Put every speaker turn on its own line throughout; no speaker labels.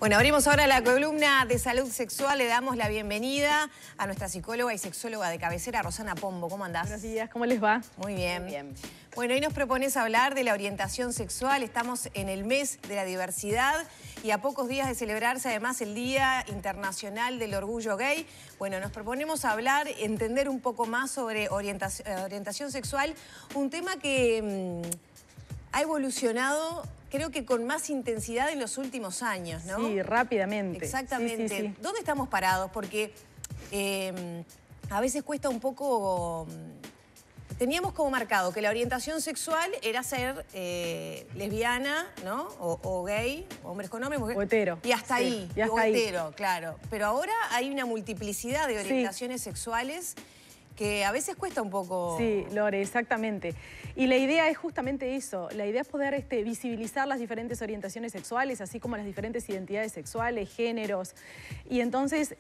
Bueno, abrimos ahora la columna de salud sexual. Le damos la bienvenida a nuestra psicóloga y sexóloga de cabecera, Rosana Pombo. ¿Cómo andás?
Buenos días, ¿cómo les va?
Muy bien.
Muy bien.
Bueno, hoy nos propones hablar de la orientación sexual. Estamos en el mes de la diversidad y a pocos días de celebrarse además el Día Internacional del Orgullo Gay. Bueno, nos proponemos hablar, entender un poco más sobre orientación sexual, un tema que ha evolucionado, creo que con más intensidad en los últimos años, ¿no?
Sí, rápidamente.
Exactamente.
Sí.
¿Dónde estamos parados? Porque a veces cuesta un poco... Teníamos como marcado que la orientación sexual era ser lesbiana, ¿no? O gay, hombres con hombres, mujeres.
O hetero.
Y hasta
Sí,
ahí.
y hasta
o
ahí.
hetero, claro. Pero ahora hay una multiplicidad de orientaciones sexuales que a veces cuesta un poco...
Sí, Lore, exactamente. Y la idea es justamente eso. La idea es poder visibilizar las diferentes orientaciones sexuales, así como las diferentes identidades sexuales, géneros. Y entonces,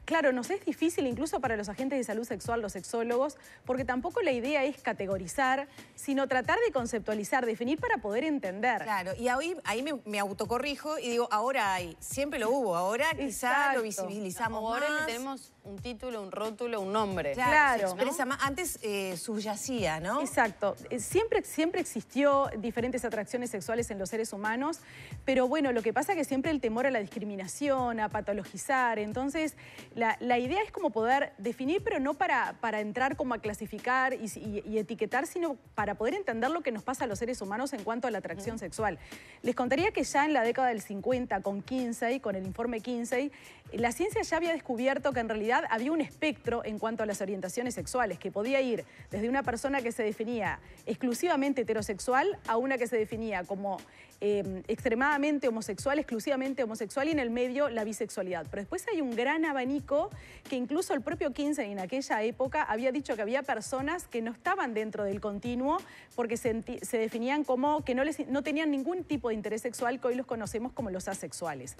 claro, nos es difícil incluso para los agentes de salud sexual, los sexólogos, porque tampoco la idea es categorizar, sino tratar de conceptualizar, definir para poder entender.
Claro, y ahí me autocorrijo y digo, ahora hay, siempre lo hubo, ahora quizá lo visibilizamos
Ahora
más.
le tenemos un título, un rótulo, un nombre.
Claro, se
Claro,
expresa más. Antes subyacía, ¿no?
Exacto. Siempre existió diferentes atracciones sexuales en los seres humanos, pero bueno, lo que pasa es que siempre el temor a la discriminación, a patologizar. Entonces, la idea es como poder definir, pero no para entrar como a clasificar y etiquetar, sino para poder entender lo que nos pasa a los seres humanos en cuanto a la atracción sexual. Les contaría que ya en la década del 50, con Kinsey, con el informe Kinsey, la ciencia ya había descubierto que en realidad había un espectro en cuanto a las orientaciones sexuales, que podía ir desde una persona que se definía exclusivamente heterosexual a una que se definía como extremadamente homosexual, exclusivamente homosexual, y en el medio la bisexualidad. Pero después hay un gran abanico que incluso el propio Kinsey en aquella época había dicho que había personas que no estaban dentro del continuo porque se definían como que no tenían ningún tipo de interés sexual, que hoy los conocemos como los asexuales.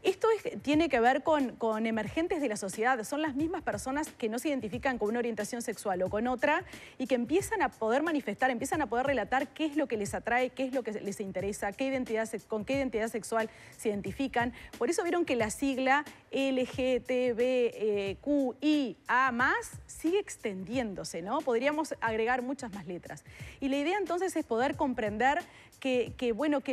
Esto tiene que ver con emergentes de la sociedad. Son las mismas personas que no se identifican con una orientación sexual o con otra y que empiezan a poder manifestar, empiezan a poder relatar qué es lo que les atrae, qué es lo que les interesa, con qué identidad sexual se identifican. Por eso vieron que la sigla LGTBQIA+ sigue extendiéndose, ¿no? Podríamos agregar muchas más letras. Y la idea entonces es poder comprender que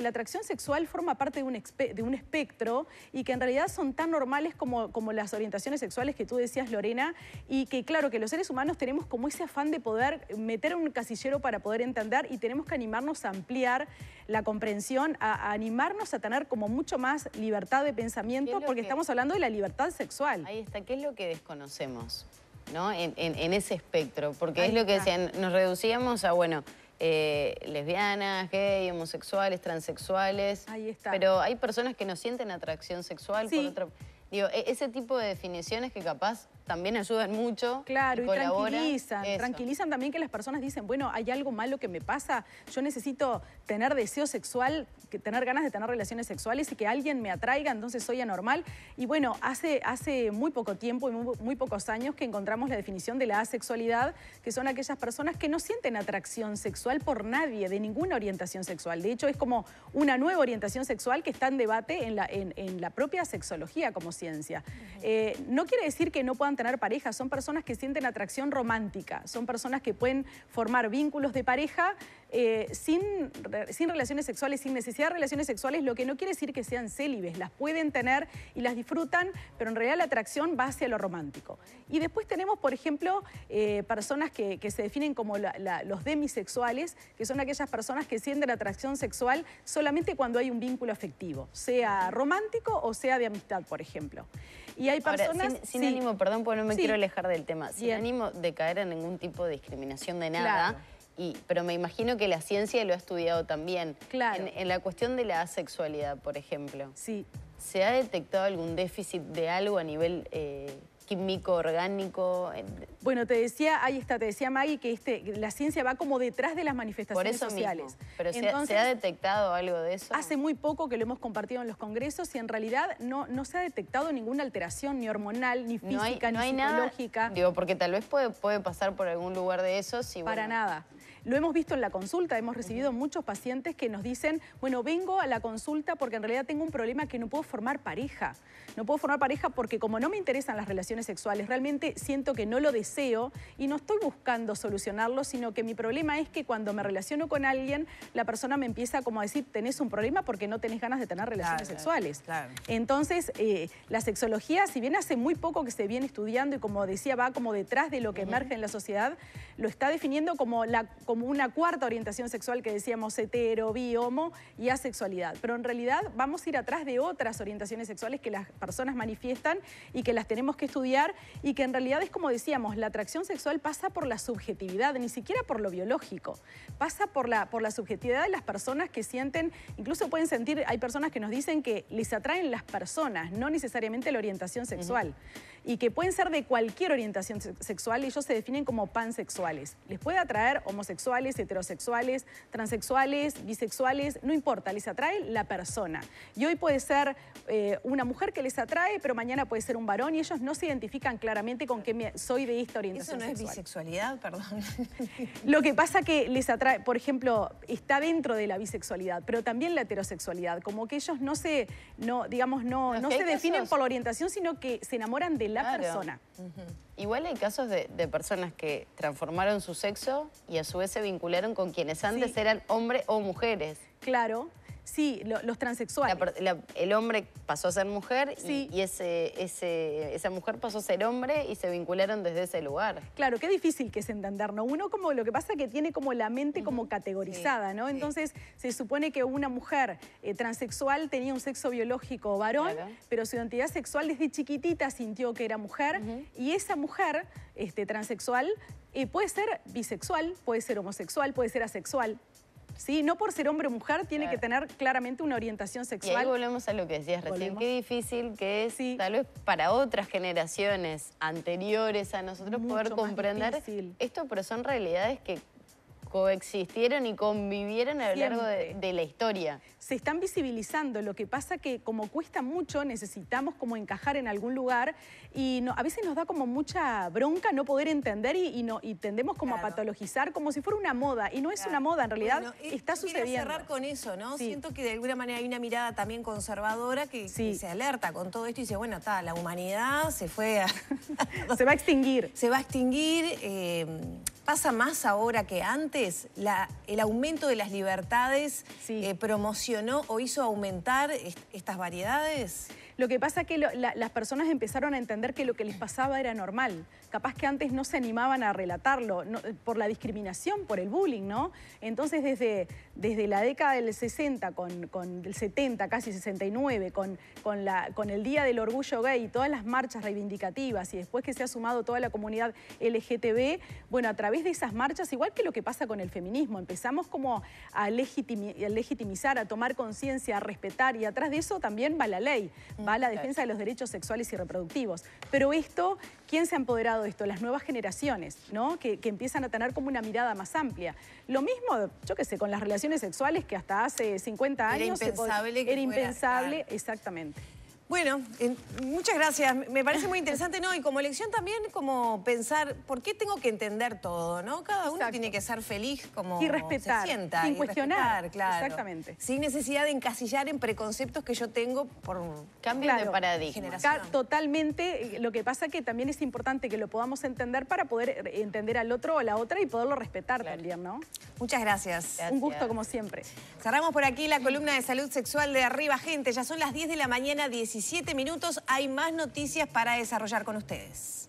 la atracción sexual forma parte de un espectro y que en realidad son tan normales como las orientaciones sexuales que tú decías, Lorena, y que claro, que los seres humanos tenemos como ese afán de poder meter un casillero para poder entender, y tenemos que animarnos a ampliar la comprensión, a animarnos a tener como mucho más libertad de pensamiento, porque estamos hablando de la libertad sexual.
Ahí está, ¿qué es lo que desconocemos, ¿no? En ese espectro, porque es lo que decían, nos reducíamos a, bueno, lesbianas, gay, homosexuales, transexuales.
Ahí está.
Pero hay personas que no sienten atracción sexual por otra... Digo, ese tipo de definiciones que capaz también ayudan mucho.
Claro, y
tranquilizan.
Tranquilizan también, que las personas dicen, bueno, hay algo malo que me pasa, yo necesito tener deseo sexual, tener ganas de tener relaciones sexuales y que alguien me atraiga, entonces soy anormal. Y bueno, hace muy poco tiempo y muy pocos años que encontramos la definición de la asexualidad, que son aquellas personas que no sienten atracción sexual por nadie, de ninguna orientación sexual. De hecho, es como una nueva orientación sexual que está en debate en la propia sexología como ciencia. No quiere decir que no puedan tener pareja, son personas que sienten atracción romántica, son personas que pueden formar vínculos de pareja sin relaciones sexuales, sin necesidad de relaciones sexuales, lo que no quiere decir que sean célibes, las pueden tener y las disfrutan, pero en realidad la atracción va hacia lo romántico. Y después tenemos, por ejemplo, personas que se definen como los demisexuales, que son aquellas personas que sienten atracción sexual solamente cuando hay un vínculo afectivo, sea romántico o sea de amistad, por ejemplo. Y hay personas...
Ahora, sin ánimo, perdón, porque no me quiero alejar del tema, sin ánimo de caer en ningún tipo de discriminación de nada, pero me imagino que la ciencia lo ha estudiado también.
Claro.
En la cuestión de la asexualidad, por ejemplo,
Sí.
¿se ha detectado algún déficit de algo a nivel químico, orgánico?
Bueno, te decía Maggie, que la ciencia va como detrás de las manifestaciones
Por eso
sociales.
mismo. Pero
entonces,
¿se ha detectado algo de eso?
Hace muy poco que lo hemos compartido en los congresos y en realidad no se ha detectado ninguna alteración ni hormonal, ni física, ni psicológica.
Nada, digo, porque tal vez puede pasar por algún lugar de eso.
Para nada. Lo hemos visto en la consulta, hemos recibido muchos pacientes que nos dicen, bueno, vengo a la consulta porque en realidad tengo un problema que no puedo formar pareja. No puedo formar pareja porque como no me interesan las relaciones sexuales, realmente siento que no lo deseo y no estoy buscando solucionarlo, sino que mi problema es que cuando me relaciono con alguien, la persona me empieza como a decir, tenés un problema porque no tenés ganas de tener relaciones sexuales.
Claro.
Entonces, la sexología, si bien hace muy poco que se viene estudiando y como decía, va como detrás de lo que emerge en la sociedad, lo está definiendo como una cuarta orientación sexual que decíamos hetero, bi, homo y asexualidad. Pero en realidad vamos a ir atrás de otras orientaciones sexuales que las personas manifiestan y que las tenemos que estudiar y que en realidad es como decíamos, la atracción sexual pasa por la subjetividad, ni siquiera por lo biológico, pasa por la subjetividad de las personas que sienten, incluso pueden sentir, hay personas que nos dicen que les atraen las personas, no necesariamente la orientación sexual, y que pueden ser de cualquier orientación sexual y ellos se definen como pansexuales. Les puede atraer homosexuales, heterosexuales, transexuales, bisexuales, no importa, les atrae la persona. Y hoy puede ser una mujer que les atrae, pero mañana puede ser un varón y ellos no se identifican claramente con que soy de esta orientación sexual.
¿Eso no es bisexualidad? Perdón.
Lo que pasa que les atrae, por ejemplo, está dentro de la bisexualidad, pero también la heterosexualidad, como que ellos no se definen por la orientación, sino que se enamoran de la persona.
Igual hay casos de personas que transformaron su sexo y a su vez se vincularon con quienes antes eran hombres o mujeres.
Claro. Sí, los transexuales.
El hombre pasó a ser mujer y esa mujer pasó a ser hombre y se vincularon desde ese lugar.
Claro, qué difícil que es entender, ¿no? Uno como lo que pasa es que tiene como la mente como categorizada, ¿no? Entonces se supone que una mujer transexual tenía un sexo biológico varón, pero su identidad sexual desde chiquitita sintió que era mujer y esa mujer transexual puede ser bisexual, puede ser homosexual, puede ser asexual. ¿Sí? No por ser hombre o mujer tiene que tener claramente una orientación sexual.
Y ahí volvemos a lo que decías recién. Qué difícil que es, tal vez para otras generaciones anteriores a nosotros poder comprender esto, pero son realidades que coexistieron y convivieron a lo largo de la historia.
Se están visibilizando, lo que pasa que como cuesta mucho, necesitamos como encajar en algún lugar y a veces nos da como mucha bronca no poder entender y tendemos como a patologizar como si fuera una moda y no es una moda, en realidad está sucediendo.
Quería cerrar con eso, ¿no? Siento que de alguna manera hay una mirada también conservadora que se alerta con todo esto y dice, bueno, la humanidad se fue a...
se va a extinguir.
Se va a extinguir. ¿Pasa más ahora que antes? ¿El aumento de las libertades promocionó o hizo aumentar estas variedades?
Lo que pasa es que las personas empezaron a entender que lo que les pasaba era normal. Capaz que antes no se animaban a relatarlo por la discriminación, por el bullying, ¿no? Entonces desde la década del 60, del 70, casi 69, con el Día del Orgullo Gay y todas las marchas reivindicativas y después que se ha sumado toda la comunidad LGTB, bueno, a través de esas marchas, igual que lo que pasa con el feminismo, empezamos como a legitimizar, a tomar conciencia, a respetar y atrás de eso también va la ley. Va la defensa de los derechos sexuales y reproductivos. Pero esto, ¿quién se ha empoderado de esto? Las nuevas generaciones, ¿no? Que empiezan a tener como una mirada más amplia. Lo mismo, yo qué sé, con las relaciones sexuales que hasta hace 50 años...
Era impensable.
Exactamente.
Bueno, muchas gracias. Me parece muy interesante, ¿no? Y como lección también, como pensar, ¿por qué tengo que entender todo, no? Cada uno tiene que ser feliz como
y respetar,
se sienta.
sin cuestionar,
respetar, claro.
Exactamente.
Sin necesidad de encasillar en preconceptos que yo tengo por
cambio de paradigma.
Totalmente. Lo que pasa es que también es importante que lo podamos entender para poder entender al otro o a la otra y poderlo respetar también, ¿no?
Muchas gracias.
Un gusto, como siempre.
Cerramos por aquí la columna de salud sexual de Arriba Gente. Ya son las 10 de la mañana, 17 minutos. Hay más noticias para desarrollar con ustedes.